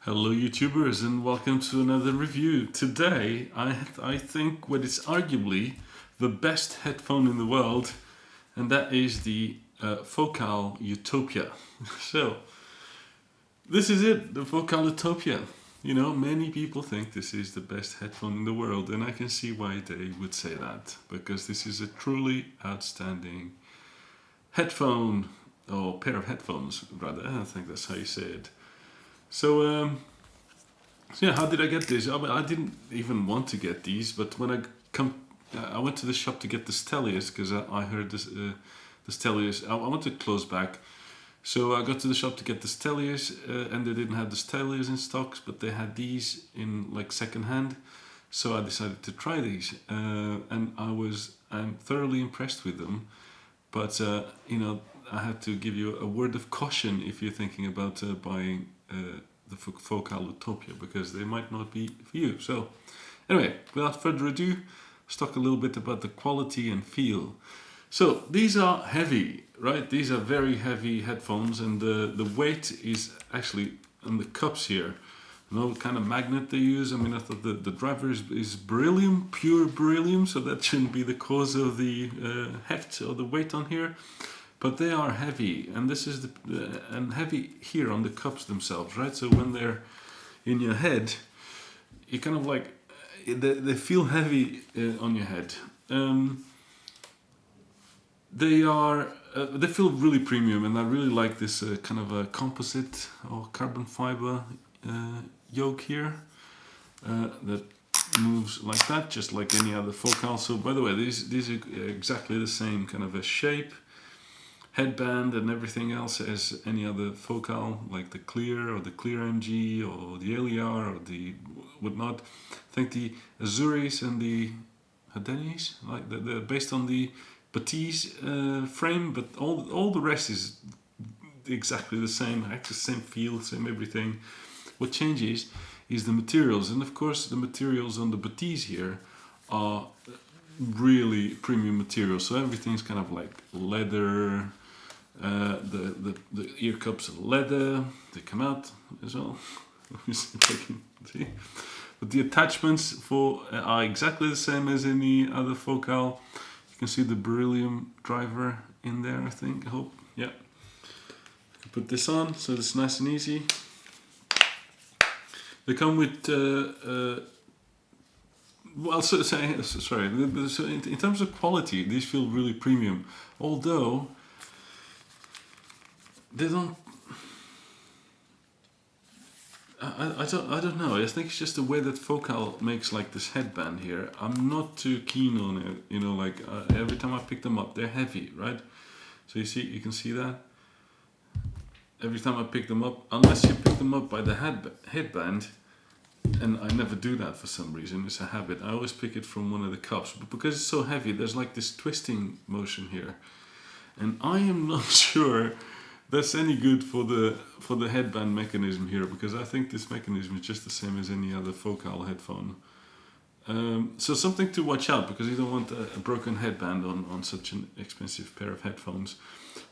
Hello YouTubers and welcome to another review. Today I think what is arguably the best headphone in the world, and that is the Focal Utopia. So this is it, the Focal Utopia. You know, many people think this is the best headphone in the world, and I can see why they would say that, because this is a truly outstanding headphone, or pair of headphones rather. I think that's how you say it. So yeah, how did I get this? I didn't even want to get these, but when I went to the shop to get the Stellius because I heard this, the Stellius. I wanted to close back, so I got to the shop to get the Stellius, and they didn't have the Stellius in stocks, but they had these in like second hand. So I decided to try these, and I'm thoroughly impressed with them. But you know, I have to give you a word of caution if you're thinking about buying the Focal Utopia, because they might not be for you. So anyway, without further ado, let's talk a little bit about the quality and feel. So these are heavy, right? These are very heavy headphones, and the weight is actually on the cups here. You know what kind of magnet they use? I mean, I thought the driver is beryllium, pure beryllium, so that shouldn't be the cause of the heft or the weight on here. But they are heavy, and this is and heavy here on the cups themselves, right? So when they're in your head, you kind of like they feel heavy on your head. They feel really premium, and I really like this kind of a composite or carbon fiber yoke here that moves like that, just like any other Focal. So by the way, these are exactly the same kind of a shape, headband and everything else as any other Focal, like the Clear or the Clear MG or the LER or the whatnot. I think the Azuris and the Hadenis, like they're based on the Batiste frame, but all the rest is exactly the same, actually same feel, same everything. What changes is the materials, and of course the materials on the Batiste here are really premium materials. So everything's kind of like leather. The ear cups are leather. They come out as well. Let me see if I can see. But the attachments are exactly the same as any other Focal. You can see the beryllium driver in there, I think. I hope. Yeah. I can put this on, so it's nice and easy. They come with well, sorry. So in terms of quality, these feel really premium. Although they don't. I don't know. I think it's just the way that Focal makes like this headband here. I'm not too keen on it. You know, like every time I pick them up, they're heavy, right? So you can see that. Every time I pick them up, unless you pick them up by the headband, and I never do that for some reason, it's a habit. I always pick it from one of the cups, but because it's so heavy, there's like this twisting motion here, and I am not sure that's any good for the headband mechanism here, because I think this mechanism is just the same as any other Focal headphone. So something to watch out, because you don't want a broken headband on such an expensive pair of headphones.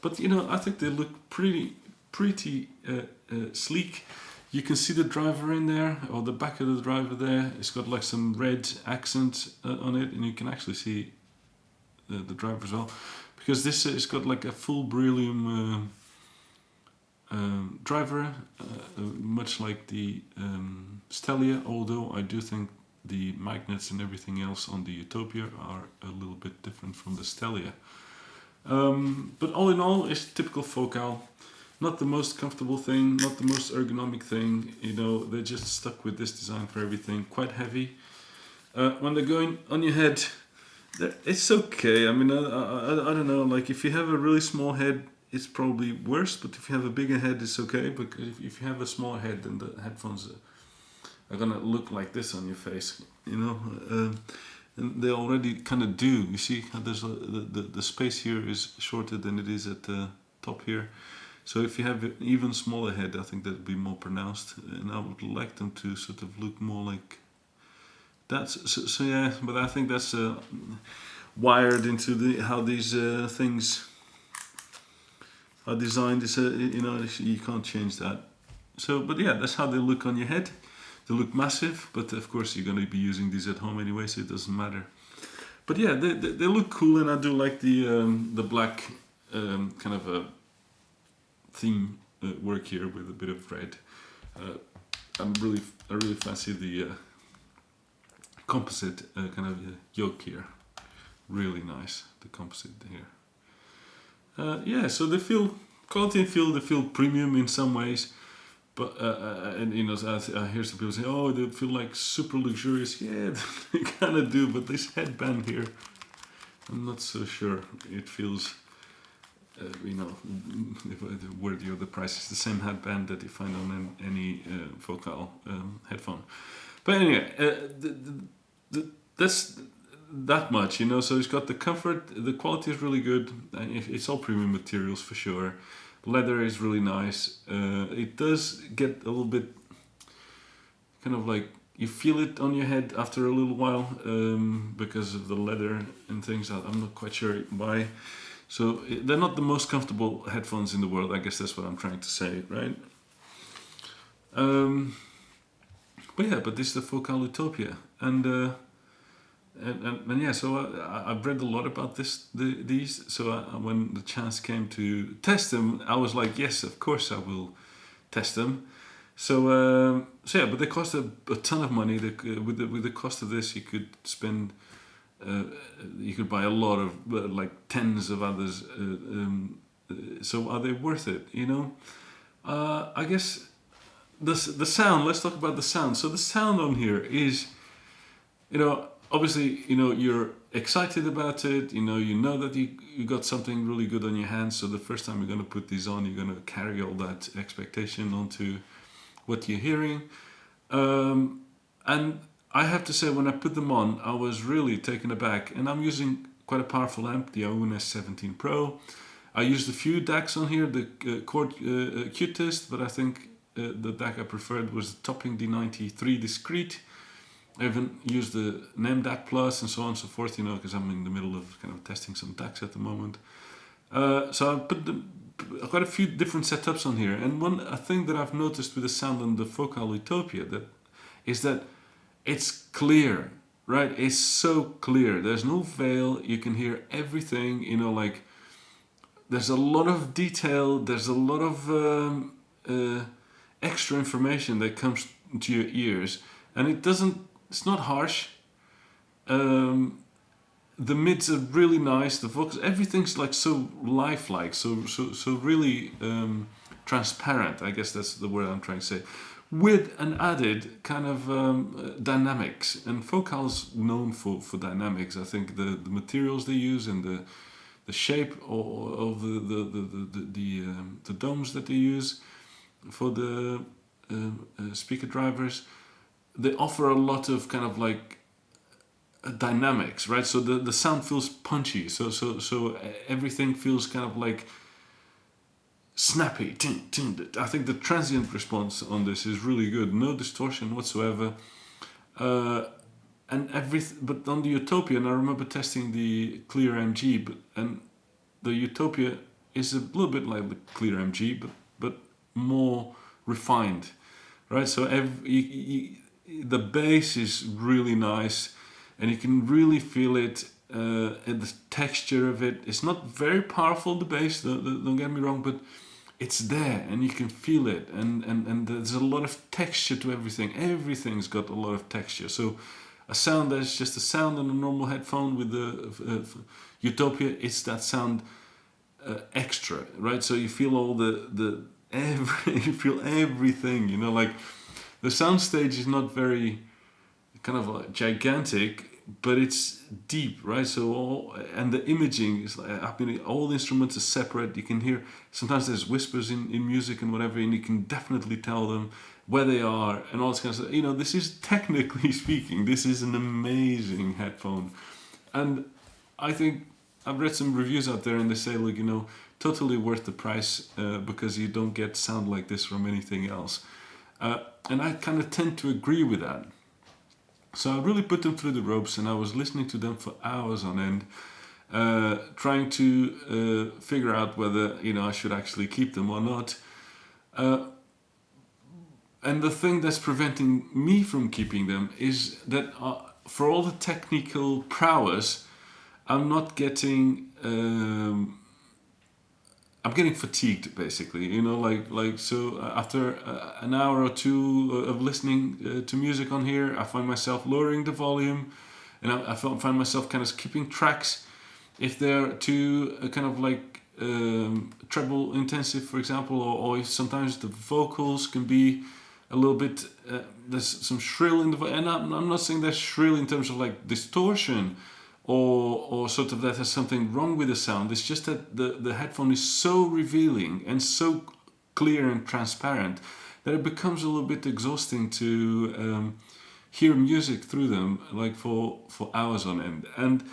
But you know, I think they look pretty sleek. You can see the driver in there, or the back of the driver there. It's got like some red accent on it, and you can actually see the driver as well, because this has got like a full beryllium driver, much like the Stellia, although I do think the magnets and everything else on the Utopia are a little bit different from the Stellia. But all in all, it's typical Focal. Not the most comfortable thing, not the most ergonomic thing. You know, they're just stuck with this design for everything. Quite heavy. When they're going on your head, it's okay. I mean, I don't know. Like if you have a really small head, it's probably worse. But if you have a bigger head, it's okay. But if you have a small head, then the headphones are gonna look like this on your face. You know, and they already kind of do. You see how there's the space here is shorter than it is at the top here. So if you have an even smaller head, I think that would be more pronounced, and I would like them to sort of look more like that. So yeah, but I think that's wired into how these things are designed. You know, you can't change that. So, but yeah, that's how they look on your head. They look massive, but of course you're going to be using these at home anyway, so it doesn't matter. But yeah, they look cool, and I do like the black kind of a theme work here with a bit of red. Uh, I really fancy the composite kind of yoke here. Really nice, the composite here. Yeah, so they feel quality and feel. They feel premium in some ways, but and you know, I hear some people say, "Oh, they feel like super luxurious." Yeah, they kind of do, but this headband here, I'm not so sure. It feels, you know, worthy of the price. It's the same headband that you find on any Focal headphone. But anyway, that's that much, you know. So it's got the comfort, the quality is really good. It's all premium materials for sure. Leather is really nice. It does get a little bit kind of like you feel it on your head after a little while because of the leather and things. I'm not quite sure why. So they're not the most comfortable headphones in the world. I guess that's what I'm trying to say, right? But yeah, but this is the Focal Utopia, and yeah. So I've read a lot about these. So when the chance came to test them, I was like, yes, of course I will test them. So yeah, but they cost a ton of money. With the cost of this, you could spend. You could buy a lot of like tens of others. So are they worth it? You know, I guess the sound. Let's talk about the sound. So the sound on here is, you know, obviously, you know, you're excited about it. You know that you got something really good on your hands. So the first time you're going to put these on, you're going to carry all that expectation onto what you're hearing. And I have to say, when I put them on, I was really taken aback. And I'm using quite a powerful amp, the Aoun S17 Pro. I used a few DACs on here, the Chord Q-Test, but I think the DAC I preferred was the Topping D93 Discrete. I even used the NEM DAC Plus and so on and so forth, you know, because I'm in the middle of kind of testing some DACs at the moment. So I put quite a few different setups on here. And one thing that I've noticed with the sound on the Focal Utopia is that it's clear, right? It's so clear. There's no veil. You can hear everything, you know, like there's a lot of detail. There's a lot of extra information that comes to your ears. And it's not harsh. The mids are really nice. The vocals, everything's like so lifelike, so really transparent. I guess that's the word I'm trying to say. With an added kind of dynamics, and Focal's known for dynamics. I think the materials they use and the shape of the domes that they use for the speaker drivers, they offer a lot of kind of like dynamics, right? So the sound feels punchy. So everything feels kind of like snappy. I think the transient response on this is really good. No distortion whatsoever. But on the Utopia, and I remember testing the Clear MG, and the Utopia is a little bit like the Clear MG, but more refined, right? So the bass is really nice, and you can really feel it. And the texture of it. It's not very powerful, the bass. Don't get me wrong, but it's there, and you can feel it. And there's a lot of texture to everything. Everything's got a lot of texture. So a sound that's just a sound on a normal headphone with the Utopia, it's that sound extra, right? So you feel all you feel everything. You know, like the soundstage is not very kind of like gigantic, but it's deep, right? So and the imaging is like, I mean, all the instruments are separate. You can hear sometimes there's whispers in music and whatever, and you can definitely tell them where they are and all this kind of stuff. You know, this is technically speaking, this is an amazing headphone, and I think I've read some reviews out there, and they say, look, you know, totally worth the price because you don't get sound like this from anything else, and I kind of tend to agree with that. So I really put them through the ropes, and I was listening to them for hours on end, trying to figure out whether, you know, I should actually keep them or not. And the thing that's preventing me from keeping them is that for all the technical prowess, I'm not getting. I'm getting fatigued, basically. So after an hour or two of listening to music on here, I find myself lowering the volume, and I find myself kind of skipping tracks if they're too kind of like treble intensive, for example, or if sometimes the vocals can be a little bit. There's some shrill in the voice, and I'm not saying that's shrill in terms of like distortion, or sort of that has something wrong with the sound. It's just that the headphone is so revealing and so clear and transparent that it becomes a little bit exhausting to hear music through them, like for hours on end. And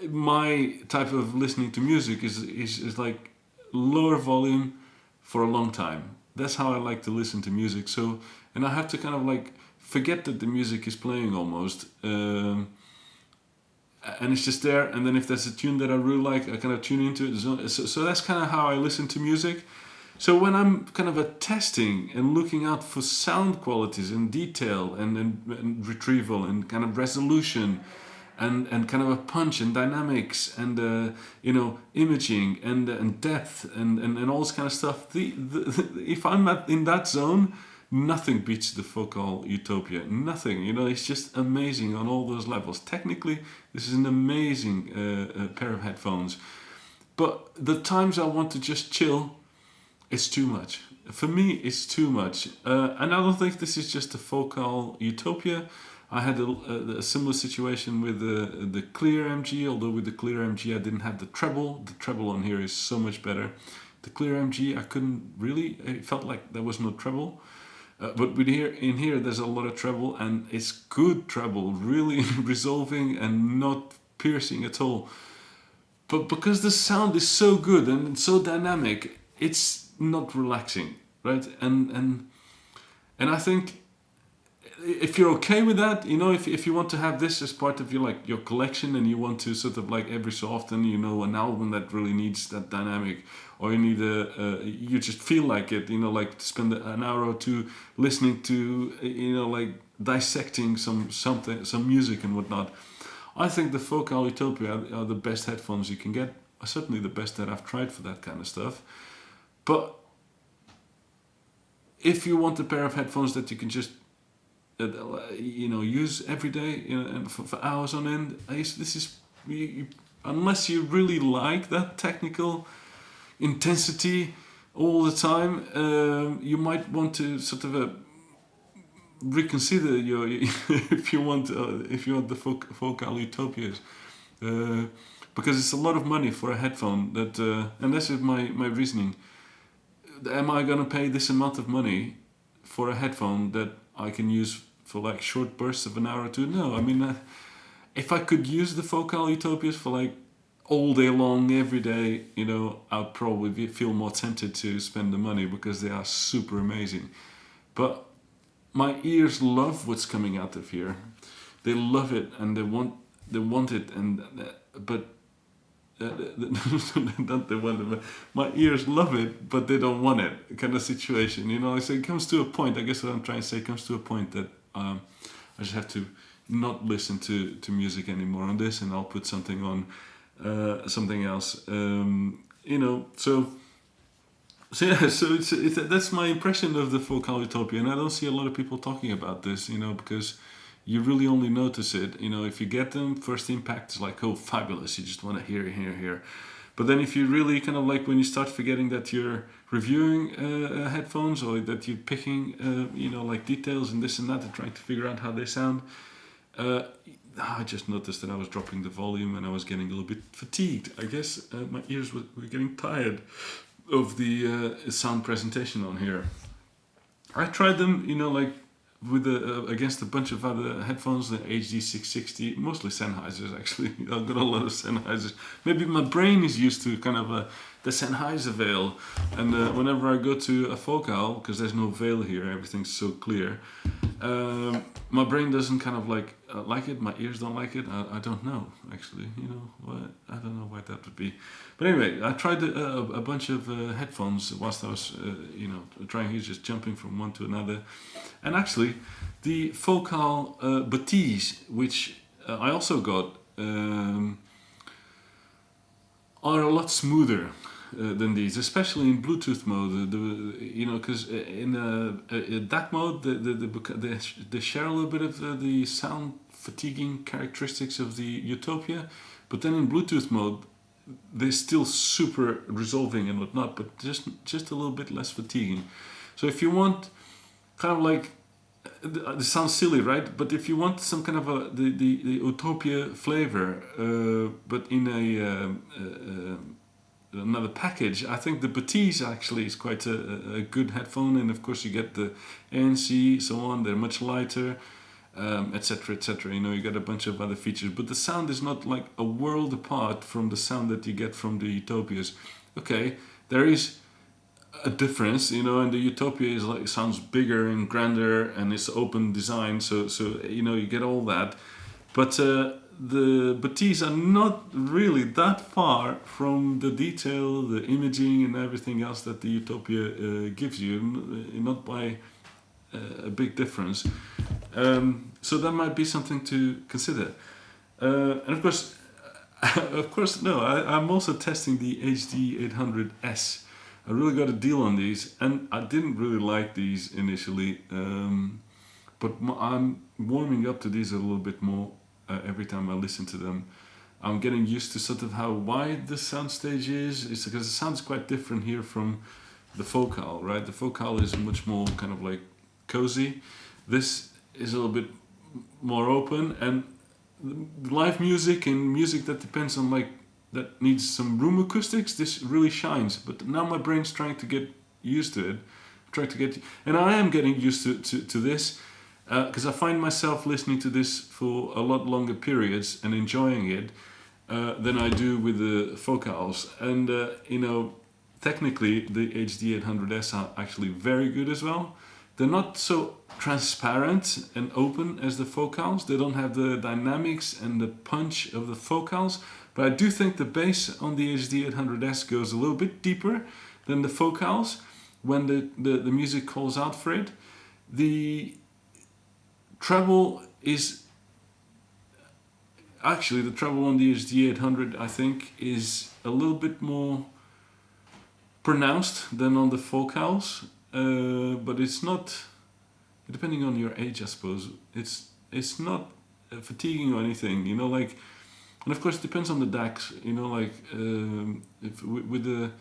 my type of listening to music is like lower volume for a long time. That's how I like to listen to music. So, and I have to kind of like forget that the music is playing almost. And it's just there, and then if there's a tune that I really like, I kind of tune into it. So that's kind of how I listen to music. So when I'm kind of testing and looking out for sound qualities and detail and retrieval and kind of resolution and kind of a punch and dynamics and imaging and depth and all this kind of stuff, if I'm in that zone, nothing beats the Focal Utopia. Nothing. It's just amazing on all those levels. Technically, this is an amazing pair of headphones. But the times I want to just chill, it's too much. For me, it's too much. And I don't think this is just the Focal Utopia. I had a similar situation with the Clear MG, although with the Clear MG I didn't have the treble. The treble on here is so much better. The Clear MG, I couldn't really, it felt like there was no treble. But in here there's a lot of treble, and it's good treble, really resolving and not piercing at all. But because the sound is so good and so dynamic, it's not relaxing, right? And I think if you're okay with that, if you want to have this as part of your collection, and you want to sort of like every so often, an album that really needs that dynamic, or you need you just feel like it, like to spend an hour or two listening to, like dissecting some music and whatnot. I think the Focal Utopia are the best headphones you can get. Certainly the best that I've tried for that kind of stuff. But if you want a pair of headphones that you can just use every day, and for hours on end, this is unless you really like that technical intensity all the time, you might want to sort of reconsider your if you want the Focal Utopias, because it's a lot of money for a headphone that, and this is my reasoning. Am I gonna pay this amount of money for a headphone that I can use for like short bursts of an hour or two? No, I mean, if I could use the Focal Utopias for like all day long, every day, I'd probably feel more tempted to spend the money because they are super amazing. But my ears love what's coming out of here. They love it, and they want it, and but. Not they want it, but my ears love it, but they don't want it, kind of situation. I say it comes to a point. I guess what I'm trying to say comes to a point that I just have to not listen to music anymore on this, and I'll put something on, something else. So that's my impression of the Focal Utopia, and I don't see a lot of people talking about this, because you really only notice it, if you get them, first impact is like, oh, fabulous, you just want to hear. But then if you really kind of like, when you start forgetting that you're reviewing headphones, or that you're picking, like details and this and that, and trying to figure out how they sound, I just noticed that I was dropping the volume and I was getting a little bit fatigued. I guess my ears were getting tired of the sound presentation on here. I tried them, like with against a bunch of other headphones, the HD660, mostly Sennheisers actually. I've got a lot of Sennheisers. Maybe my brain is used to kind of the Sennheiser veil, and whenever I go to a Focal, because there's no veil here, everything's so clear, My brain doesn't kind of like it. My ears don't like it. I don't know, actually. You know what? I don't know why that would be. But anyway, I tried a bunch of headphones whilst I was, trying here, just jumping from one to another. And actually, the Focal Batiste, which I also got, are a lot smoother than these, especially in Bluetooth mode. Because in DAC mode, they share a little bit of the sound fatiguing characteristics of the Utopia, but then in Bluetooth mode, they're still super resolving and whatnot, but just a little bit less fatiguing. So if you want kind of like, this sounds silly, right? But if you want some kind of the Utopia flavor, but in another package, I think the Batiste actually is quite a good headphone, and of course you get the ANC, so on. They're much lighter, etc., etc. You know, you got a bunch of other features, but the sound is not like a world apart from the sound that you get from the Utopias. Okay, there is a difference, you know, and the Utopia is like, sounds bigger and grander, and it's open design, so you know, you get all that, but the Batiste are not really that far from the detail, the imaging, and everything else that the Utopia gives you, not by a big difference. So that might be something to consider. And of course, no, I'm also testing the HD800S. I really got a deal on these, and I didn't really like these initially, but I'm warming up to these a little bit more every time I listen to them. I'm getting used to sort of how wide the soundstage is. It's because it sounds quite different here from the Focal, right? The Focal is much more kind of like cozy. This is a little bit more open, and live music and music that depends on that needs some room acoustics, this really shines. But now my brain's trying to get used to it, and I am getting used to this, because I find myself listening to this for a lot longer periods and enjoying it than I do with the Focals. And technically the HD800S are actually very good as well. They're not so transparent and open as the Focals. They don't have the dynamics and the punch of the Focals. But I do think the bass on the HD800S goes a little bit deeper than the Focals when the music calls out for it. The treble is... Actually, the treble on the HD800, I think, is a little bit more pronounced than on the Focals. But it's not... Depending on your age, I suppose, it's not fatiguing or anything, you know, like... And of course it depends on the DACs, you know, like if with the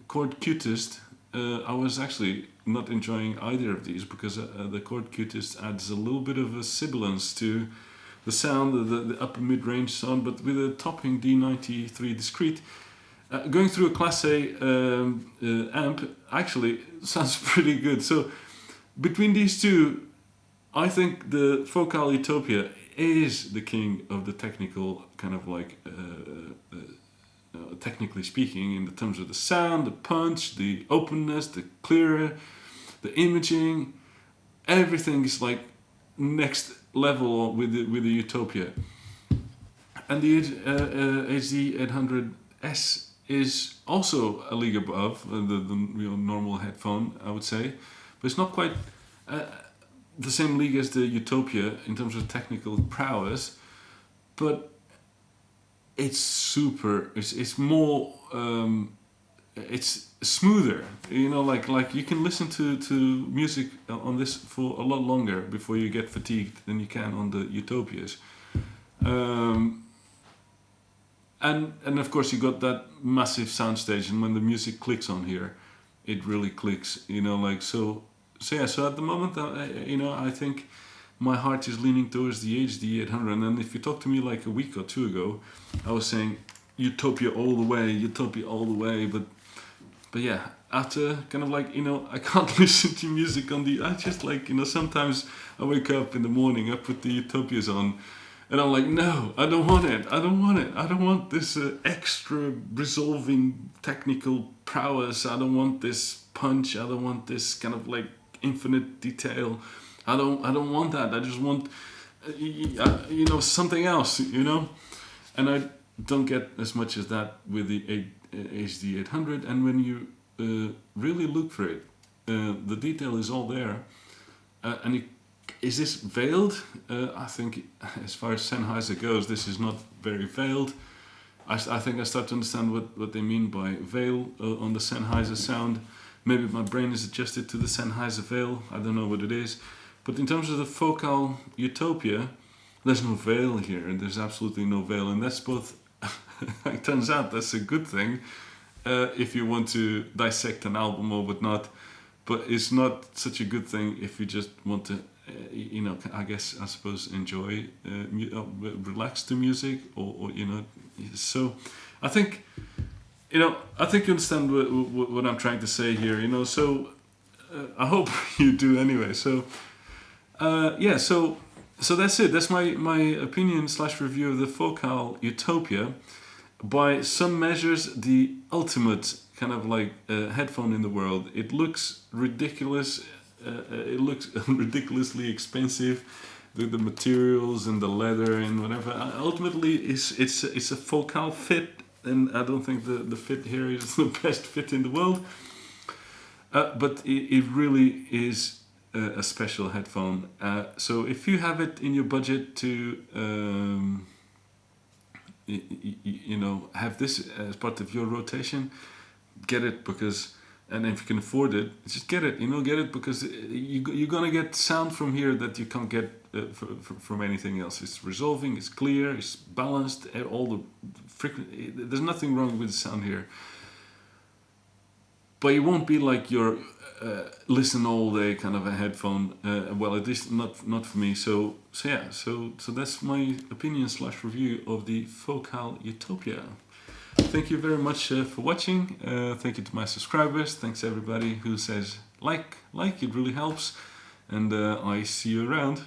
Chord Cutest, I was actually not enjoying either of these, because the Chord Cutest adds a little bit of a sibilance to the sound, the upper mid-range sound, but with a topping D93 discrete, going through a Class A amp actually sounds pretty good. So between these two, I think the Focal Utopia is the king of the technical kind of like technically speaking, in the terms of the sound, the punch, the openness, the clearer, the imaging. Everything is like next level with the Utopia. And the HD800S is also a league above the normal headphone, I would say, but it's not quite the same league as the Utopia in terms of technical prowess, but it's super. It's more. It's smoother. You know, like you can listen to music on this for a lot longer before you get fatigued than you can on the Utopias. And of course you got that massive soundstage, and when the music clicks on here, it really clicks. You know, like so. So yeah, so at the moment, I think my heart is leaning towards the HD800. And then if you talk to me like a week or two ago, I was saying Utopia all the way, Utopia all the way. But yeah, after kind of like, I can't listen to music on I just like, sometimes I wake up in the morning, I put the Utopias on, and I'm like, no, I don't want it. I don't want this extra resolving technical prowess. I don't want this punch. I don't want this kind of like infinite detail. I don't want that. I just want something else, and I don't get as much as that with the HD 800. And when you really look for it, the detail is all there. Is this veiled? I think, as far as Sennheiser goes, this is not very veiled. I think I start to understand what they mean by veil on the Sennheiser sound. Maybe my brain is adjusted to the Sennheiser veil. I don't know what it is. But in terms of the Focal Utopia, there's no veil here, and there's absolutely no veil, and that's both. It turns out that's a good thing if you want to dissect an album or whatnot, but it's not such a good thing if you just want to, I suppose, enjoy, relax to music, or. So, I think, I think you understand what I'm trying to say here. So I hope you do anyway. So. So that's it. That's my opinion / review of the Focal Utopia. By some measures, the ultimate kind of like headphone in the world. It looks ridiculous. It looks ridiculously expensive. The materials and the leather and whatever. Ultimately, it's a Focal fit, and I don't think the fit here is the best fit in the world. But it really is a special headphone. So if you have it in your budget to have this as part of your rotation, get it, because, and if you can afford it, just get it. Get it, because you're gonna get sound from here that you can't get from anything else. It's resolving, it's clear, it's balanced. All the there's nothing wrong with the sound here. But it won't be like your listen all day kind of a headphone. Well, at least not for me. So that's my opinion / review of the Focal Utopia. Thank you very much for watching. Thank you to my subscribers. Thanks everybody who says like. It really helps. And I see you around.